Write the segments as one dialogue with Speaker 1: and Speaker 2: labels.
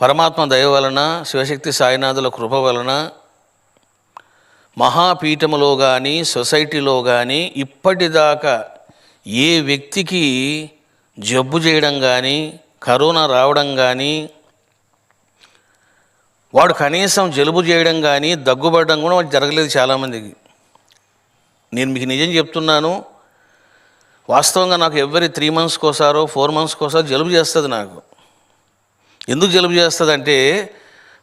Speaker 1: పరమాత్మ దయ వలన, శివశక్తి సాయినాథుల కృప వలన మహాపీఠములో కానీ సొసైటీలో కానీ ఇప్పటిదాకా ఏ వ్యక్తికి జబ్బు చేయడం కానీ, కరోనా రావడం కానీ, వాడు కనీసం జలుబు చేయడం కానీ, దగ్గుపడడం కూడా జరగలేదు చాలామందికి. నేను మీకు నిజం చెప్తున్నాను. వాస్తవంగా నాకు ఎవ్రీ 3 monthsకి ఒకసారో 4 monthsకి ఒకసారి జలుబు చేస్తుంది. నాకు ఎందుకు జలుబు చేస్తుంది అంటే,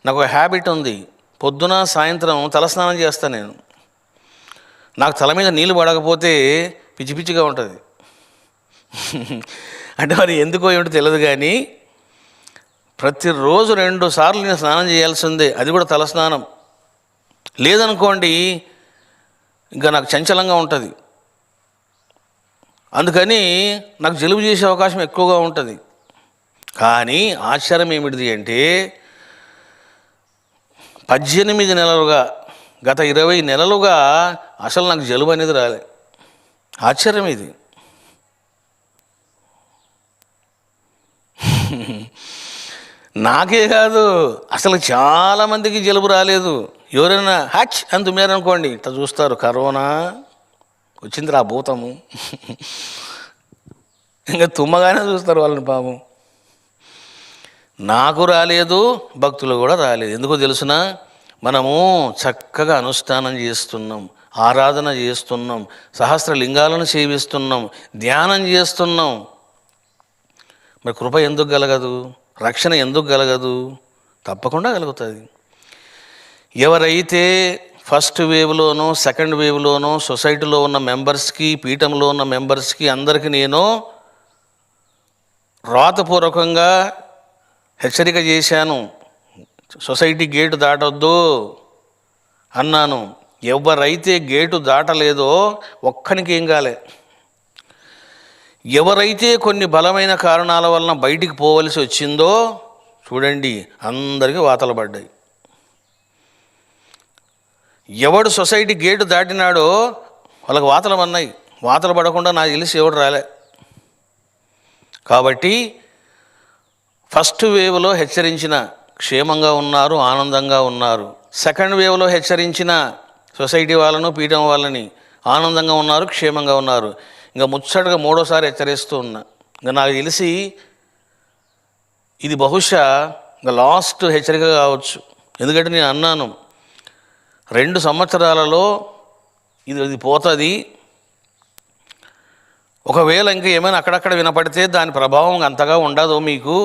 Speaker 1: నాకు ఒక హ్యాబిట్ ఉంది. పొద్దున సాయంత్రం తలస్నానం చేస్తాను నేను. నాకు తల మీద నీళ్ళు పడకపోతే పిచ్చి పిచ్చిగా ఉంటుంది. అంటే మరి ఎందుకో ఏమిటో తెలియదు, కానీ ప్రతిరోజు 2 సార్లు నేను స్నానం చేయాల్సిందే. అది కూడా తలస్నానం. లేదనుకోండి ఇంకా నాకు చంచలంగా ఉంటుంది. అందుకని నాకు జలుబు చేసే అవకాశం ఎక్కువగా ఉంటుంది. కానీ ఆశ్చర్యం ఏమిటిది అంటే, 18 నెలలుగా, గత 20 నెలలుగా అసలు నాకు జలుబు అనేది రాలే. ఆశ్చర్యం ఇది. నాకే కాదు, అసలు చాలామందికి జలుబు రాలేదు. ఎవరైనా హచ్ అని తుమ్మారనుకోండి, ఇట్లా చూస్తారు, కరోనా వచ్చింది రా భూతము. ఇంకా తుమ్మగానే చూస్తారు వాళ్ళని పాపం. నాకు రాలేదు, భక్తులు కూడా రాలేదు. ఎందుకో తెలుసునా, మనము చక్కగా అనుష్ఠానం చేస్తున్నాం, ఆరాధన చేస్తున్నాం, సహస్ర లింగాలను సేవిస్తున్నాం, ధ్యానం చేస్తున్నాం. మరి కృప ఎందుకు కలగదు? రక్షణ ఎందుకు కలగదు? తప్పకుండా కలుగుతుంది. ఎవరైతే ఫస్ట్ వేవ్లోనో సెకండ్ వేవ్లోనో సొసైటీలో ఉన్న మెంబర్స్కి, పీఠంలో ఉన్న మెంబర్స్కి అందరికీ నేను రాతపూర్వకంగా హెచ్చరిక చేశాను, సొసైటీ గేటు దాటొద్దు అన్నాను. ఎవరైతే గేటు దాటలేదో ఒక్కనికి ఏం కాలే. ఎవరైతే కొన్ని బలమైన కారణాల వలన బయటికి పోవలసి వచ్చిందో చూడండి, అందరికీ వాతలు పడ్డాయి. ఎవడు సొసైటీ గేటు దాటినాడో వాళ్ళకి వాతలు పడినాయి. వాతలు పడకుండా నాకు తెలిసి ఎవడు రాలే. కాబట్టి ఫస్ట్ వేవ్లో హెచ్చరించిన క్షేమంగా ఉన్నారు, ఆనందంగా ఉన్నారు. సెకండ్ వేవ్లో హెచ్చరించిన సొసైటీ వాళ్ళను, పీఠం వాళ్ళని ఆనందంగా ఉన్నారు, క్షేమంగా ఉన్నారు. ఇంకా ముచ్చటగా 3వసారి హెచ్చరిస్తూ ఉన్నా. ఇంకా నాకు తెలిసి ఇది బహుశా ఇంకా లాస్ట్ హెచ్చరిక కావచ్చు. ఎందుకంటే నేను అన్నాను, 2 సంవత్సరాలలో ఇది పోతుంది. ఒకవేళ ఇంకా ఏమైనా అక్కడక్కడ వినపడితే దాని ప్రభావం అంతగా ఉండదు మీకు.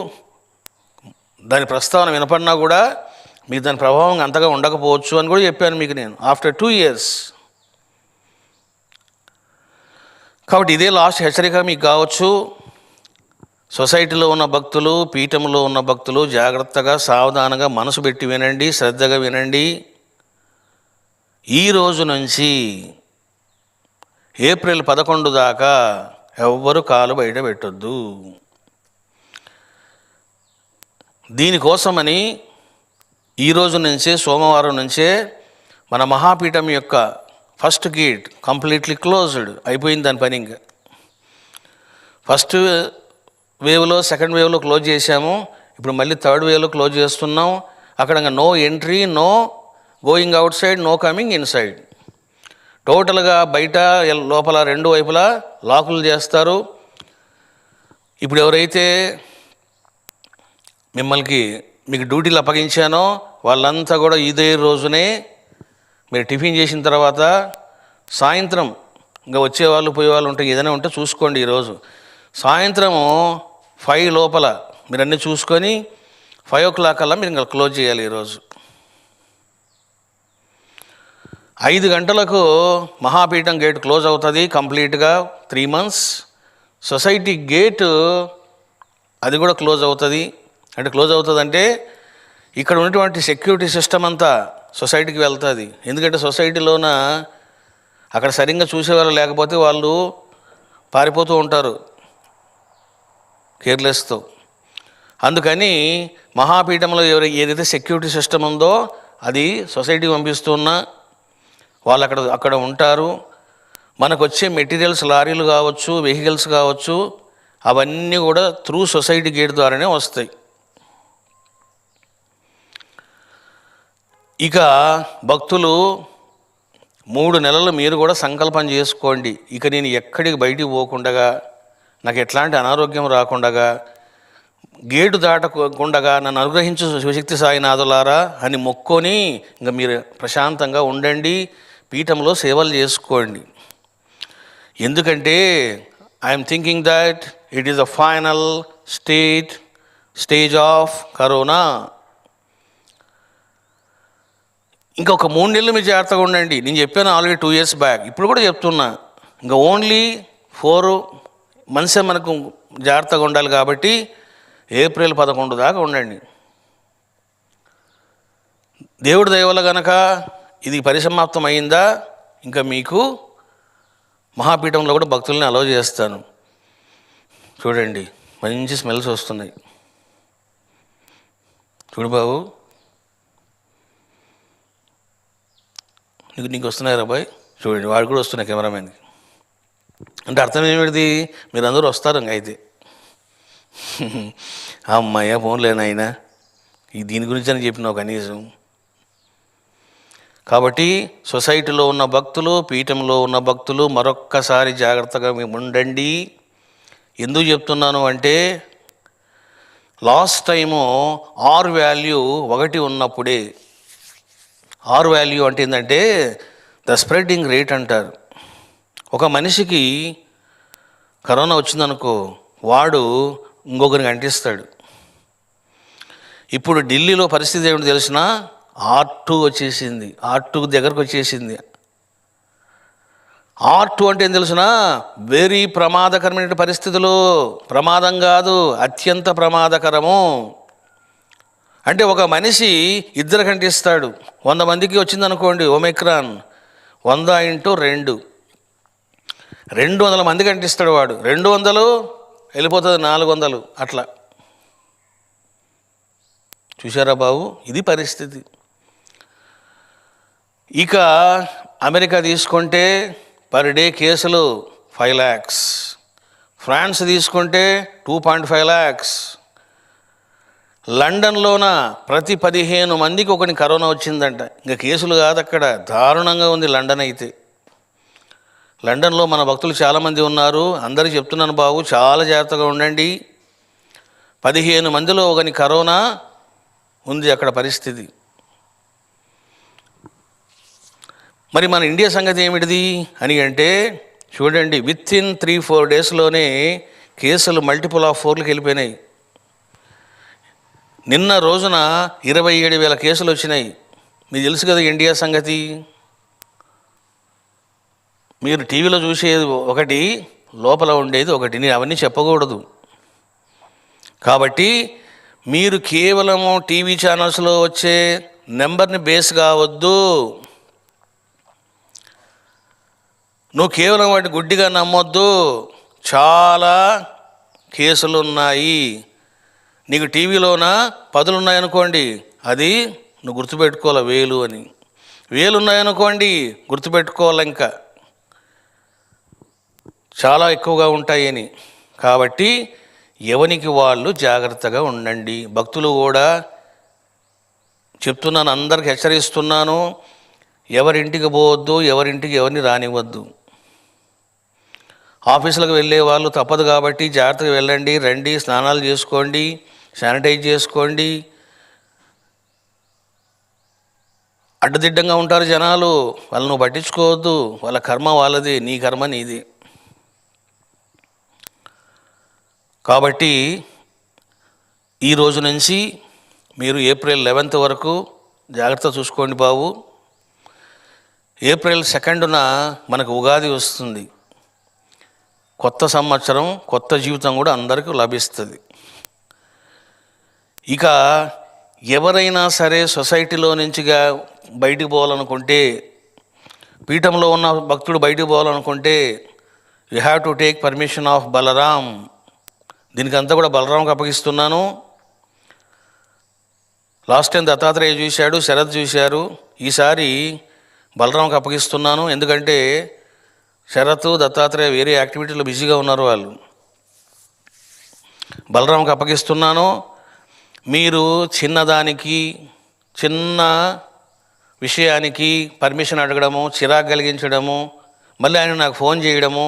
Speaker 1: దాని ప్రస్తావన వినపడినా కూడా మీకు దాని ప్రభావం అంతగా ఉండకపోవచ్చు అని కూడా చెప్పాను మీకు నేను, ఆఫ్టర్ 2 years. కాబట్టి ఇదే లాస్ట్ హెచ్చరిక మీకు కావచ్చు. సొసైటీలో ఉన్న భక్తులు, పీఠంలో ఉన్న భక్తులు జాగ్రత్తగా, సావధానంగా మనసు పెట్టి వినండి, శ్రద్ధగా వినండి. ఈ రోజు నుంచి ఏప్రిల్ 11 దాకా ఎవ్వరూ కాలు బయట పెట్టొద్దు. దీనికోసమని ఈరోజు నుంచే, సోమవారం నుంచే మన మహాపీఠం యొక్క ఫస్ట్ గేట్ కంప్లీట్లీ క్లోజ్డ్ అయిపోయింది. దాని పని ఇంకా ఫస్ట్ వేవ్లో, సెకండ్ వేవ్లో క్లోజ్ చేశాము. ఇప్పుడు మళ్ళీ థర్డ్ వేవ్లో క్లోజ్ చేస్తున్నాం. అక్కడ ఇంకా no entry, no going outside, no coming inside. టోటల్గా బయట లోపల 2 వైపులా లాకులు చేస్తారు. ఇప్పుడు ఎవరైతే మీకు డ్యూటీలు అప్పగించానో వాళ్ళంతా కూడా ఇదే రోజునే మీరు టిఫిన్ చేసిన తర్వాత సాయంత్రం ఇంకా వచ్చేవాళ్ళు పోయేవాళ్ళు ఉంటే ఏదైనా ఉంటే చూసుకోండి. ఈరోజు సాయంత్రము 5 లోపల మీరు అన్నీ చూసుకొని 5 o'clock కల్లా మీరు ఇంకా క్లోజ్ చేయాలి. ఈరోజు 5 గంటలకు మహాపీఠం గేట్ క్లోజ్ అవుతుంది కంప్లీట్గా. 3 months సొసైటీ గేటు అది కూడా క్లోజ్ అవుతుంది. అంటే క్లోజ్ అవుతుందంటే ఇక్కడ ఉన్నటువంటి సెక్యూరిటీ సిస్టమ్ అంతా సొసైటీకి వెళ్తుంది. ఎందుకంటే సొసైటీలోన అక్కడ సరిగ్గా చూసేవాళ్ళు లేకపోతే వాళ్ళు పారిపోతూ ఉంటారు కేర్లెస్తో. అందుకని మహాపీఠంలో ఏదైతే సెక్యూరిటీ సిస్టమ్ ఉందో అది సొసైటీకి పంపిస్తున్నా వాళ్ళు అక్కడ ఉంటారు. మనకు వచ్చే మెటీరియల్స్, లారీలు కావచ్చు, వెహికల్స్ కావచ్చు, అవన్నీ కూడా త్రూ సొసైటీ గేట్ ద్వారానే వస్తాయి. ఇక భక్తులు 3 నెలలు మీరు కూడా సంకల్పం చేసుకోండి, ఇక నేను ఎక్కడికి బయటికి పోకుండగా, నాకు ఎట్లాంటి అనారోగ్యం రాకుండగా, గేటు దాటకుండగా నన్ను అనుగ్రహించు శివశక్తి సాయినాథులారా అని మొక్కొని ఇంకా మీరు ప్రశాంతంగా ఉండండి, పీఠంలో సేవలు చేసుకోండి. ఎందుకంటే I'm thinking that it is the final stage of corona. ఇంకొక 3 నెలలు మీరు జాగ్రత్తగా ఉండండి. నేను చెప్పాను ఆల్రెడీ 2 years బ్యాక్, ఇప్పుడు కూడా చెప్తున్నా. ఇంకా ఓన్లీ 4 months మనకు జాగ్రత్తగా ఉండాలి కాబట్టి April 11 దాకా ఉండండి. దేవుడి దయ వల్ల కనుక ఇది పరిసమాప్తం అయిందా, ఇంకా మీకు మహాపీఠంలో కూడా భక్తుల్ని అలౌ చేస్తాను. చూడండి, మంచి స్మెల్స్ వస్తున్నాయి. చూడు బాబు, నీకు వస్తున్నాయి రా బాయ్. చూడండి, వాడు కూడా వస్తున్నాయి కెమెరామెన్కి. అంటే అర్థం ఏమిటిది, మీరు అందరూ వస్తారు ఇంక అయితే. అమ్మాయ ఫోన్లేనాయినా దీని గురించి అని చెప్పినావు కనీసం. కాబట్టి సొసైటీలో ఉన్న భక్తులు, పీఠంలో ఉన్న భక్తులు మరొక్కసారి జాగ్రత్తగా మేము ఉండండి. ఎందుకు చెప్తున్నాను అంటే, లాస్ట్ టైము R వాల్యూ 1 ఉన్నప్పుడే, R వాల్యూ అంటే ఏంటంటే ద స్ప్రెడ్డింగ్ రేట్ అంటారు. ఒక మనిషికి కరోనా వచ్చిందనుకో, వాడు ఇంకొకరికి అంటిస్తాడు. ఇప్పుడు ఢిల్లీలో పరిస్థితి ఏమిటి తెలిసిన, R2 వచ్చేసింది, R2 దగ్గరకు వచ్చేసింది. R2 అంటే ఏం తెలిసిన, వెరీ ప్రమాదకరమైన పరిస్థితులు. ప్రమాదం కాదు, అత్యంత ప్రమాదకరము. అంటే ఒక మనిషి 2 కంటిస్తాడు. 100 మందికి వచ్చిందనుకోండి ఒమిక్రాన్, 100 × 200 మందికి అంటిస్తాడు వాడు. 200 వెళ్ళిపోతుంది 400, అట్లా. చూశారా బాబు, ఇది పరిస్థితి. ఇక అమెరికా తీసుకుంటే పర్ డే కేసులు 5 lakhs, ఫ్రాన్స్ తీసుకుంటే 2.5 lakhs, లండన్లోన ప్రతి 15 మందికి ఒకని కరోనా వచ్చిందంట. ఇంకా కేసులు కాదు అక్కడ, దారుణంగా ఉంది లండన్ అయితే. లండన్లో మన భక్తులు చాలామంది ఉన్నారు. అందరికీ చెప్తున్నాను బాబు, చాలా జాగ్రత్తగా ఉండండి. 15 మందిలో ఒకని కరోనా ఉంది అక్కడ పరిస్థితి. మరి మన ఇండియా సంగతి ఏమిటిది అని అంటే, చూడండి, వితిన్ 3-4 daysలోనే కేసులు మల్టిపుల్ ఆఫ్ 4కి వెళ్ళిపోయినాయి. నిన్న రోజున 27,000 కేసులు వచ్చినాయి. మీకు తెలుసు కదా ఇండియా సంగతి. మీరు టీవీలో చూసేది ఒకటి, లోపల ఉండేది ఒకటి. నేను అవన్నీ చెప్పకూడదు. కాబట్టి మీరు కేవలము టీవీ ఛానల్స్లో వచ్చే నెంబర్ని బేస్ కావద్దు. నువ్వు కేవలం వాటి గుడ్డిగా నమ్మొద్దు. చాలా కేసులు ఉన్నాయి. నీకు టీవీలోన 10 ఉన్నాయనుకోండి, అది నువ్వు గుర్తుపెట్టుకోవాలి 1000 అని. 1000 ఉన్నాయనుకోండి, గుర్తుపెట్టుకోవాలి ఇంకా చాలా ఎక్కువగా ఉంటాయని. కాబట్టి ఎవరికి వాళ్ళు జాగ్రత్తగా ఉండండి. భక్తులు కూడా చెప్తున్నాను, అందరికి హెచ్చరిస్తున్నాను, ఎవరింటికి పోవద్దు, ఎవరింటికి ఎవరిని రానివ్వద్దు. ఆఫీసులకు వెళ్ళే వాళ్ళు తప్పదు కాబట్టి జాగ్రత్తగా వెళ్ళండి, రండి, స్నానాలు చేసుకోండి, శానిటైజ్ చేసుకోండి. అడ్డదిడ్డంగా ఉంటారు జనాలు, వాళ్ళను పట్టించుకోవద్దు. వాళ్ళ కర్మ వాళ్ళది, నీ కర్మ నీది. కాబట్టి ఈ రోజు నుంచి మీరు April 11 వరకు జాగ్రత్త చూసుకోండి బాబు. April 2న మనకు ఉగాది వస్తుంది. కొత్త సంవత్సరం, కొత్త జీవితం కూడా అందరికీ లభిస్తుంది. ఇక ఎవరైనా సరే సొసైటీలో నుంచిగా బయటికి పోవాలనుకుంటే, పీఠంలో ఉన్న భక్తుడు బయటికి పోవాలనుకుంటే, you have to take permission of Balaram. దీనికి అంతా కూడా బలరాంకి అప్పగిస్తున్నాను. లాస్ట్ టైం దత్తాత్రేయ చూశాడు, శరత్ చూశారు. ఈసారి బలరాంకి అప్పగిస్తున్నాను. ఎందుకంటే శరత్, దత్తాత్రేయ వేరే యాక్టివిటీలో బిజీగా ఉన్నారు వాళ్ళు. బలరాంకి అప్పగిస్తున్నాను. మీరు చిన్నదానికి, చిన్న విషయానికి పర్మిషన్ అడగడము, చిరాకు కలిగించడము, మళ్ళీ ఆయన నాకు ఫోన్ చేయడము,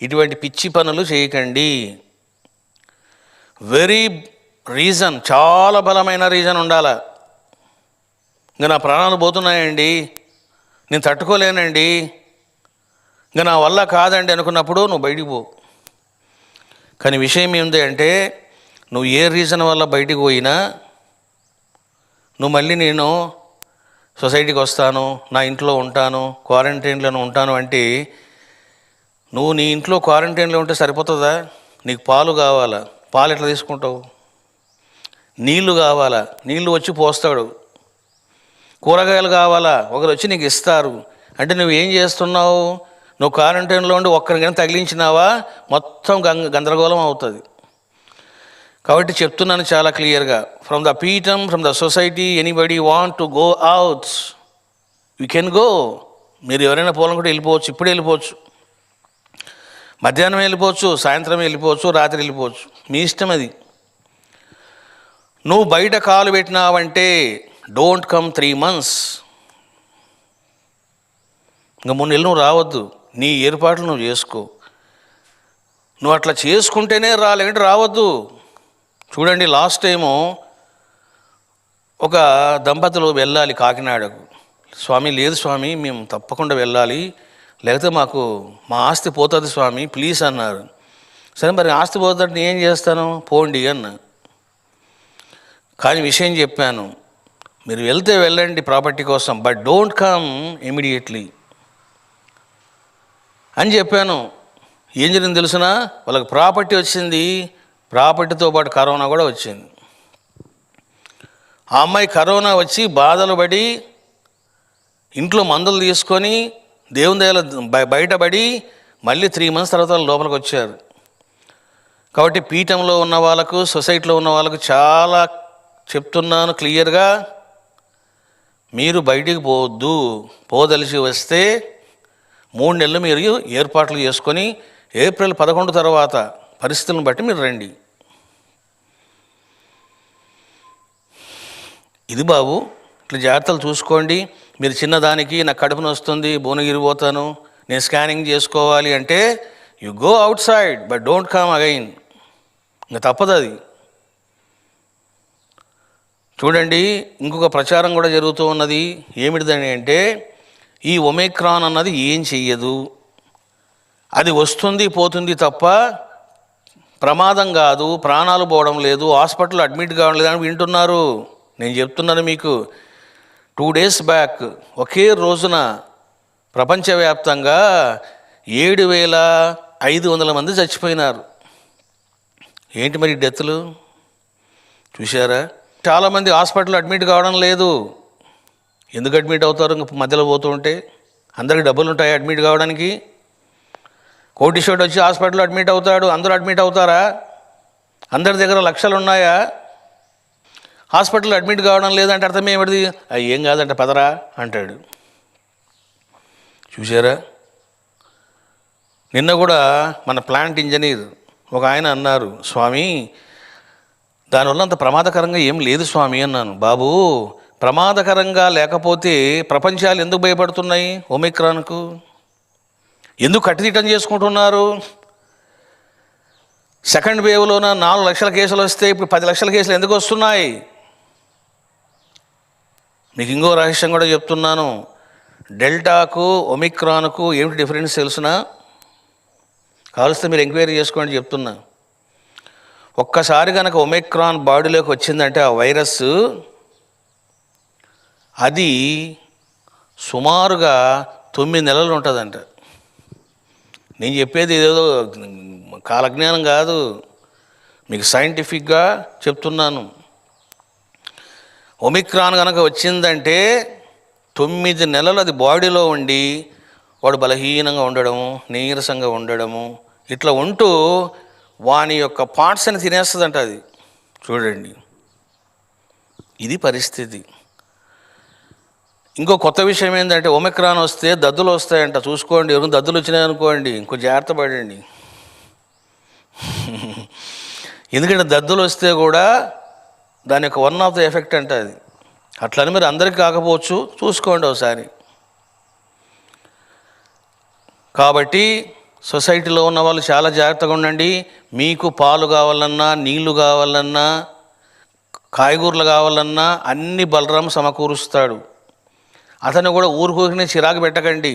Speaker 1: ఇటువంటి పిచ్చి పనులు చేయకండి. వెరీ రీజన్, చాలా బలమైన రీజన్ ఉండాలి. ఇంకా నా ప్రాణాలు పోతున్నాయండి, నేను తట్టుకోలేనండి, ఇంకా నా వల్ల కాదండి అనుకున్నప్పుడు నువ్వు బయటికి పో. కానీ విషయం ఏంటి అంటే, నువ్వు ఏ రీజన్ వల్ల బయటికి పోయినా నువ్వు మళ్ళీ నేను సొసైటీకి వస్తాను, నా ఇంట్లో ఉంటాను, క్వారంటైన్లో ఉంటాను అంటే, నువ్వు నీ ఇంట్లో క్వారంటైన్లో ఉంటే సరిపోతుందా? నీకు పాలు కావాలా? పాలు ఎట్లా తీసుకుంటావు? నీళ్లు కావాలా? నీళ్లు వచ్చి పోస్తాడు. కూరగాయలు కావాలా? ఒకరు వచ్చి నీకు ఇస్తారు. అంటే నువ్వు ఏం చేస్తున్నావు? నువ్వు క్వారంటైన్లో ఉండి ఒక్కరికైనా తగిలించినావా మొత్తం గందరగోళం అవుతుంది. కాబట్టి చెప్తున్నాను చాలా క్లియర్గా, ఫ్రమ్ ద పీఠం, from the society, anybody want to go out, you can go. మీరు ఎవరైనా పోవాలనుకుంటే వెళ్ళిపోవచ్చు, ఇప్పుడే వెళ్ళిపోవచ్చు, మధ్యాహ్నం వెళ్ళిపోవచ్చు, సాయంత్రం వెళ్ళిపోవచ్చు, రాత్రి వెళ్ళిపోవచ్చు, మీ ఇష్టం అది. నువ్వు బయట కాలు పెట్టినావంటే డోంట్ కమ్ 3 months. ఇంకా 3 నెలలు నువ్వు రావద్దు. నీ ఏర్పాట్లు నువ్వు చేసుకో. నువ్వు అట్లా చేసుకుంటేనే లేదంటే రావద్దు. చూడండి, లాస్ట్ టైము ఒక దంపతులు వెళ్ళాలి కాకినాడకు. స్వామి, లేదు స్వామి, మేము తప్పకుండా వెళ్ళాలి, లేకపోతే మా ఆస్తి పోతుంది స్వామి, ప్లీజ్ అన్నారు. సరే, మరి ఆస్తి పోతుందంటే నేను ఏం చేస్తాను, పోండి అన్న. కానీ విషయం చెప్పాను, మీరు వెళ్తే వెళ్ళండి ప్రాపర్టీ కోసం, బట్ డోంట్ కమ్ ఇమీడియట్లీ అని చెప్పాను. ఏం జరిగింది తెలుసునా? వాళ్ళకి ప్రాపర్టీ వచ్చింది, ప్రాపర్టీతో పాటు కరోనా కూడా వచ్చింది. ఆ అమ్మాయి కరోనా వచ్చి బాధలు పడి ఇంట్లో మందులు తీసుకొని దేవుని దయల బయటపడి మళ్ళీ 3 months తర్వాత లోపలికి వచ్చారు. కాబట్టి పీఠంలో ఉన్న వాళ్ళకు, సొసైటీలో ఉన్న వాళ్ళకు చాలా చెప్తున్నాను క్లియర్గా, మీరు బయటికి పోవద్దు. పోదలిసి వస్తే 3 నెలలు మీరు ఏర్పాట్లు చేసుకొని ఏప్రిల్ 11 తర్వాత పరిస్థితులను బట్టి మీరు రండి. ఇది బాబు, ఇట్లా జాగ్రత్తలు చూసుకోండి. మీరు చిన్నదానికి నాకు కడుపున వస్తుంది, భువనగిరి పోతాను, నేను స్కానింగ్ చేసుకోవాలి అంటే you go out side, but don't come again. ఇంకా తప్పదు అది. చూడండి, ఇంకొక ప్రచారం కూడా జరుగుతూ ఉన్నది. ఏమిటిదని అంటే, ఈ ఒమిక్రాన్ అన్నది ఏం చెయ్యదు, అది వస్తుంది పోతుంది తప్ప ప్రమాదం కాదు, ప్రాణాలు పోవడం లేదు, హాస్పిటల్ అడ్మిట్ కావడం లేదు అని వింటున్నారు. నేను చెప్తున్నాను మీకు, 2 days బ్యాక్ ఒకే రోజున ప్రపంచవ్యాప్తంగా 7,500 మంది చచ్చిపోయినారు. ఏంటి మరి డెత్లు చూశారా? చాలామంది హాస్పిటల్ అడ్మిట్ కావడం లేదు. ఎందుకు అడ్మిట్ అవుతారు? ఇంక మధ్యలో పోతూ ఉంటే అందరికి డబ్బులు ఉంటాయి అడ్మిట్ కావడానికి. కోటీశ్వరుడు వచ్చి హాస్పిటల్లో అడ్మిట్ అవుతాడు, అందరూ అడ్మిట్ అవుతారా? అందరి దగ్గర లక్షలు ఉన్నాయా? హాస్పిటల్లో అడ్మిట్ కావడం లేదంటే అర్థం ఏమిటిది? ఏం కాదంటే పదరా అంటాడు. చూసారా? నిన్న కూడా మన ప్లాంట్ ఇంజనీర్ ఒక ఆయన అన్నారు, స్వామి దానివల్ల అంత ప్రమాదకరంగా ఏం లేదు స్వామి అన్నాను. బాబు, ప్రమాదకరంగా లేకపోతే ప్రపంచాలు ఎందుకు భయపడుతున్నాయి? ఒమిక్రాన్కు ఎందుకు కట్టిదిట్టం చేసుకుంటున్నారు? సెకండ్ వేవ్లోన 4 లక్షల కేసులు వస్తే ఇప్పుడు 10 లక్షల కేసులు ఎందుకు వస్తున్నాయి? మీకు ఇంకో రహస్యం కూడా చెప్తున్నాను. డెల్టాకు ఒమిక్రాన్కు ఏమిటి డిఫరెన్స్ తెలుసునా? కావలిస్తే మీరు ఎంక్వైరీ చేసుకోండి, చెప్తున్నా. ఒక్కసారి కనుక ఒమిక్రాన్ బాడీలోకి వచ్చిందంటే ఆ వైరస్, అది సుమారుగా 9 నెలలు ఉంటుందంట. నేను చెప్పేది ఏదో కాలజ్ఞానం కాదు, మీకు సైంటిఫిక్గా చెప్తున్నాను. ఒమిక్రాన్ కనుక వచ్చిందంటే 9 నెలలు అది బాడీలో ఉండి వాడు బలహీనంగా ఉండడము, నీరసంగా ఉండడము, ఇట్లా ఉంటూ వాని యొక్క పార్ట్స్ని తినేస్తుందంట అది. చూడండి, ఇది పరిస్థితి. ఇంకో కొత్త విషయం ఏంటంటే, ఒమిక్రాన్ వస్తే దద్దులు వస్తాయంట. చూసుకోండి, ఎవరు దద్దులు వచ్చినాయనుకోండి ఇంకో జాగ్రత్త పడండి. ఎందుకంటే దద్దులు వస్తే కూడా దాని యొక్క వన్ ఆఫ్ ద ఎఫెక్ట్ అంట అది. అట్లని మీరు అందరికీ కాకపోవచ్చు, చూసుకోండి ఒకసారి. కాబట్టి సొసైటీలో ఉన్న వాళ్ళు చాలా జాగ్రత్తగా ఉండండి. మీకు పాలు కావాలన్నా, నీళ్లు కావాలన్నా, కాయగూరలు కావాలన్నా అన్ని బలరాం సమకూరుస్తాడు. అతను కూడా ఊరుకోకనే చిరాకు పెట్టకండి.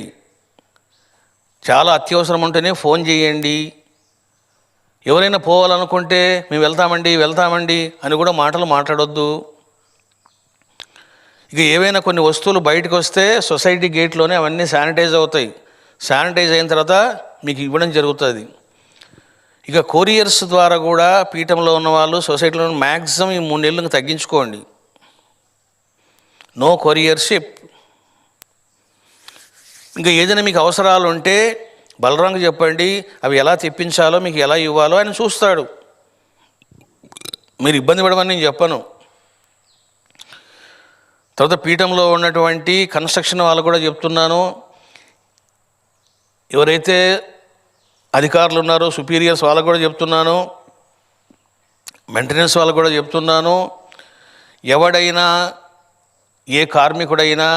Speaker 1: చాలా అత్యవసరం ఉంటేనే ఫోన్ చేయండి. ఎవరైనా పోవాలనుకుంటే మేము వెళ్తామండి అని కూడా మాటలు మాట్లాడొద్దు. ఇక ఏవైనా కొన్ని వస్తువులు బయటకు వస్తే సొసైటీ గేట్లోనే అవన్నీ శానిటైజ్ అవుతాయి. శానిటైజ్ అయిన తర్వాత మీకు ఇవ్వడం జరుగుతుంది. ఇక కొరియర్స్ ద్వారా కూడా పీఠంలో ఉన్న వాళ్ళు సొసైటీలో మ్యాక్సిమం ఈ 3 నెలలకు తగ్గించుకోండి. నో కొరియర్షిప్. ఇంకా ఏదైనా మీకు అవసరాలు ఉంటే బలరాంకి చెప్పండి, అవి ఎలా తెప్పించాలో, మీకు ఎలా ఇవ్వాలో ఆయన చూస్తాడు. మీరు ఇబ్బంది పడమని నేను చెప్పను. తర్వాత పీఠంలో ఉన్నటువంటి కన్స్ట్రక్షన్ వాళ్ళు కూడా చెప్తున్నాను, ఎవరైతే అధికారులు ఉన్నారో సుపీరియర్స్ వాళ్ళకు కూడా చెప్తున్నాను, మెయింటెనెన్స్ వాళ్ళకు కూడా చెప్తున్నాను, ఎవడైనా ఏ కార్మికుడైనా,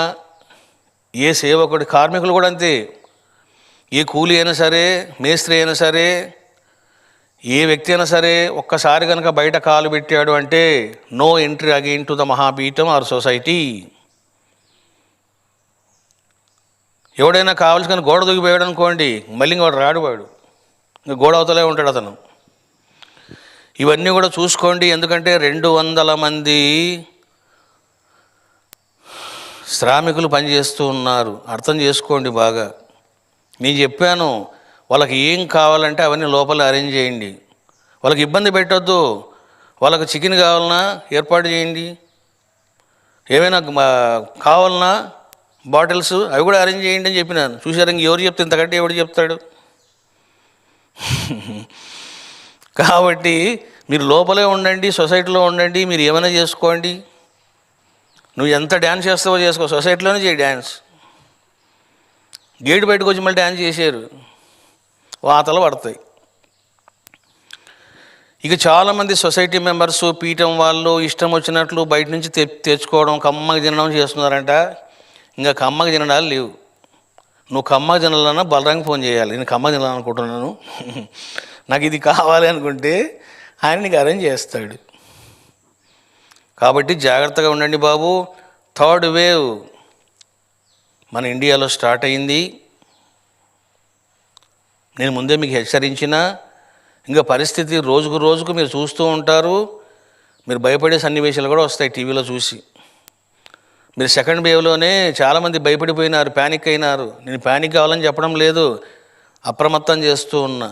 Speaker 1: ఏ సేవకుడి, కార్మికులు కూడా అంతే, ఏ కూలి అయినా సరే, మేస్త్రి అయినా సరే, ఏ వ్యక్తి అయినా సరే ఒక్కసారి కనుక బయట కాలు పెట్టాడు అంటే no entry again to the Mahapeetham or society. ఎవడైనా కావాల్సి కానీ గోడ దూకిపోయాడు అనుకోండి, మళ్ళీ వాడు రాడు, వాడు ఇంకా గోడ అవతలే ఉంటాడు అతను. ఇవన్నీ కూడా చూసుకోండి. ఎందుకంటే 200 మంది శ్రామికులు పనిచేస్తూ ఉన్నారు. అర్థం చేసుకోండి బాగా. నేను చెప్పాను, వాళ్ళకి ఏం కావాలంటే అవన్నీ లోపల అరేంజ్ చేయండి. వాళ్ళకి ఇబ్బంది పెట్టొద్దు. వాళ్ళకు చికెన్ కావాలన్నా ఏర్పాటు చేయండి, ఏమైనా కావాలన్నా బాటిల్స్ అవి కూడా అరేంజ్ చేయండి అని చెప్పినాను. చూసారు, ఇంక ఎవరు చెప్తే ఇంతకంటే ఎవడు చెప్తాడు. కాబట్టి మీరు లోపలే ఉండండి, సొసైటీలో ఉండండి, మీరు ఏమైనా చేసుకోండి. నువ్వు ఎంత డ్యాన్స్ చేస్తావో చేసుకో, సొసైటీలోనే చేయి డ్యాన్స్. గేటు బయటకు వచ్చి మళ్ళీ డ్యాన్స్ చేశారు, వాతలు పడతాయి. ఇక చాలామంది సొసైటీ మెంబర్సు, పీఠం వాళ్ళు ఇష్టం వచ్చినట్లు బయట నుంచి తెచ్చుకోవడం, కమ్మగా తినడం చేస్తున్నారంట. ఇంకా కమ్మగా తినడాలు లేవు. నువ్వు కమ్మగా తినాలన్నా బలరాంకి ఫోన్ చేయాలి, నేను కమ్మగా తినాలనుకుంటున్నాను, నాకు ఇది కావాలి అనుకుంటే ఆయన నీకు అరేంజ్ చేస్తాడు. కాబట్టి జాగ్రత్తగా ఉండండి బాబు. 3rd వేవ్ మన ఇండియాలో స్టార్ట్ అయింది. నేను ముందే మీకు హెచ్చరించిన. ఇంకా పరిస్థితి రోజుకు రోజుకు మీరు చూస్తూ ఉంటారు. మీరు భయపడే సన్నివేశాలు కూడా వస్తాయి టీవీలో చూసి. మీరు 2nd వేవ్లోనే చాలామంది భయపడిపోయినారు, ప్యానిక్ అయినారు. నేను ప్యానిక్ కావాలని చెప్పడం లేదు, అప్రమత్తం చేస్తూ ఉన్నా.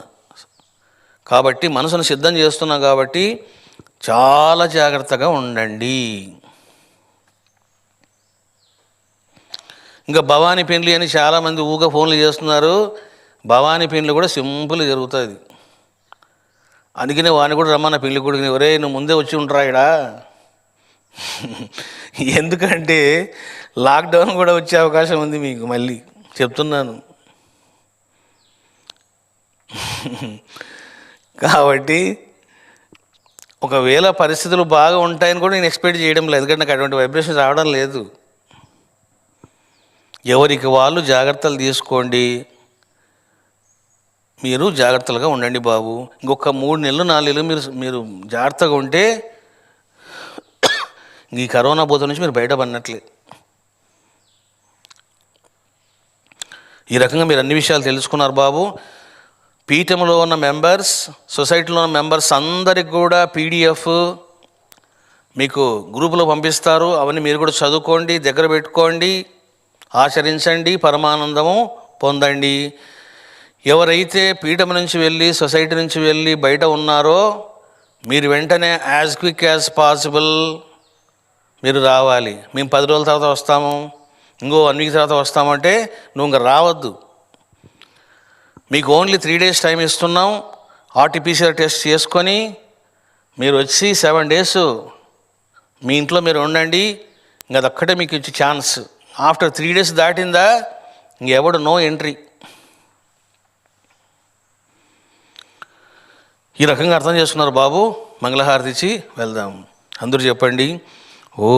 Speaker 1: కాబట్టి మనసును సిద్ధం చేస్తున్నా. కాబట్టి చాలా జాగ్రత్తగా ఉండండి. ఇంకా భవానీ పెండ్లి అని చాలామంది ఊగా ఫోన్లు చేస్తున్నారు. భవానీ పెండ్లి కూడా సింపుల్గా జరుగుతుంది. అందుకనే వాడిని కూడా రమ్మన్న పెళ్లి కొడుకుని, ఒరే నువ్వు ముందే వచ్చి ఉంటారా ఇక్కడ. ఎందుకంటే లాక్డౌన్ కూడా వచ్చే అవకాశం ఉంది మీకు, మళ్ళీ చెప్తున్నాను. కాబట్టి ఒకవేళ పరిస్థితులు బాగా ఉంటాయని కూడా నేను ఎక్స్పెక్ట్ చేయడం లేదు, ఎందుకంటే నాకు అటువంటి వైబ్రేషన్స్ రావడం లేదు. ఎవరికి వాళ్ళు జాగ్రత్తలు తీసుకోండి, మీరు జాగ్రత్తలుగా ఉండండి బాబు. ఇంకొక 3 నెలలు 4 నెలలు మీరు జాగ్రత్తగా ఉంటే ఈ కరోనా బోధ నుంచి మీరు బయటపడినట్లే. ఈ రకంగా మీరు అన్ని విషయాలు తెలుసుకున్నారు బాబు. పీఠంలో ఉన్న మెంబర్స్, సొసైటీలో ఉన్న మెంబర్స్ అందరికి కూడా PDF మీకు గ్రూపులో పంపిస్తారు. అవన్నీ మీరు కూడా చదువుకోండి, దగ్గర పెట్టుకోండి, ఆచరించండి, పరమానందము పొందండి. ఎవరైతే పీఠం నుంచి వెళ్ళి, సొసైటీ నుంచి వెళ్ళి బయట ఉన్నారో మీరు వెంటనే యాజ్ క్విక్ యాజ్ పాసిబుల్ మీరు రావాలి. మేము 10 రోజుల తర్వాత వస్తాము, ఇంకో 1 వీక్ తర్వాత వస్తామంటే నువ్వు ఇంకా రావద్దు. మీకు ఓన్లీ 3 డేస్ టైం ఇస్తున్నాం. RT-PCR టెస్ట్ చేసుకొని మీరు వచ్చి 7 డేస్ మీ ఇంట్లో మీరు ఉండండి. ఇంకా అదొక్కటే మీకు ఇచ్చే ఛాన్స్. ఆఫ్టర్ 3 డేస్ దాటిందా ఇంకెవడు నో ఎంట్రీ. ఈ రకంగా అర్థం చేసుకున్నారు బాబు. మంగళహారతి ఇచ్చి వెళ్దాం. అందరూ చెప్పండి ఓ